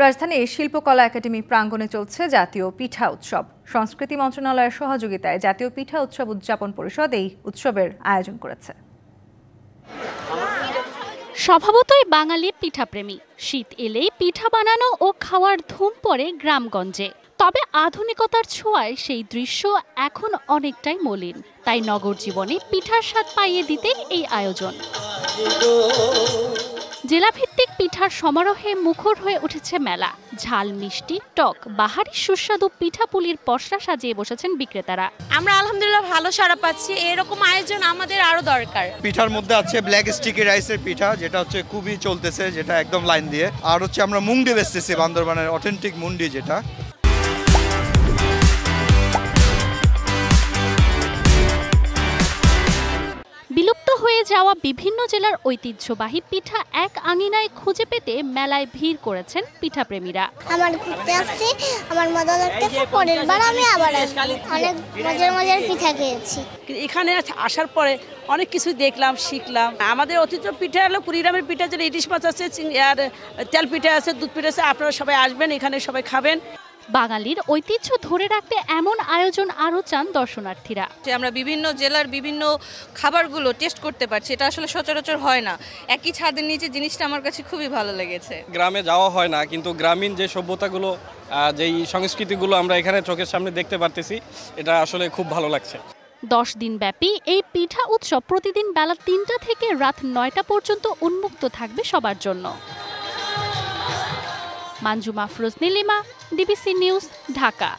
রাজধানীর শিল্পকলা একাডেমি প্রাঙ্গণে চলছে জাতীয় পিঠা উৎসব। সংস্কৃতি মন্ত্রণালয়ের সহযোগিতায় জাতীয় পিঠা উৎসব উদযাপন পরিষদ এই উৎসবের আয়োজন করেছে। স্বভাবতই বাঙালি পিঠাপ্রেমী, শীত এলেই পিঠা বানানো ও খাওয়ার ধুম পড়ে গ্রামগঞ্জে। তবে আধুনিকতার ছোঁয়ায় সেই দৃশ্য এখন অনেকটাই মলিন। তাই নগর জীবনে পিঠার স্বাদ পাইয়ে দিতে এই আয়োজন। জেলাভিত্তিক পিঠার সমারোহে মুখর হয়ে উঠেছে মেলা। ঝাল, মিষ্টি, টক, বাহারি সুস্বাদু পিঠাপুলির পসরা সাজিয়ে বসেছেন বিক্রেতারা। আমরা আলহামদুলিল্লাহ ভালো সাড়া পাচ্ছি। এরকম আয়োজন আমাদের আরো দরকার। পিঠার মধ্যে আছে ব্ল্যাক স্টিকি রাইসের পিঠা, যেটা হচ্ছে খুবই চলতেছে, যেটা একদম লাইন দিয়ে। আর হচ্ছে আমরা মুংডি বেচতেছি, বান্দরবানের অথেন্টিক মুন্ডি যেটা। বিলুপ্ত হয়ে যাওয়া বিভিন্ন জেলার ঐতিহ্যবাহী পিঠা এক আঙিনায় খুঁজে পেতে মেলায় ভিড় করেছেন পিঠাপ্রেমীরা। আমার ঘুরতে আসছি, আমার মজা লাগতেছে, পরের বার আমি আবার আসবো। অনেক মজার মজার পিঠা খেয়েছি। এখানে আসার পরে অনেক কিছু দেখলাম, শিখলাম। আমাদের ঐতিহ্য পিঠা হলো কুড়িগ্রামের পিঠা, যেটা ইলিশ মাছ আছে, আর তেল পিঠা আছে, দুধ পিঠা আছে। আপনারা সবাই আসবেন, এখানে সবাই খাবেন। বাঙালির ঐতিহ্য ধরে রাখতে এমন আয়োজন আরও চান দর্শনার্থীরা। আমরা বিভিন্ন জেলার বিভিন্ন খাবারগুলো টেস্ট করতে পারছি, এটা আসলে সচরাচর হয় না। একই ছাদের নিচে জিনিসটা আমার কাছে খুবই ভালো লেগেছে। গ্রামে যাওয়া হয় না, কিন্তু গ্রামীণ যে সভ্যতাগুলো, যেই সংস্কৃতিগুলো আমরা এখানে চোখের সামনে দেখতে পারতেছি, এটা আসলে খুব ভালো লাগছে। 10 দিন ব্যাপী এই পিঠা উৎসব প্রতিদিন বেলা 3টা থেকে রাত 9টা পর্যন্ত উন্মুক্ত থাকবে সবার জন্য। Manjuma Afroz Nilima, DBC news, Dhaka.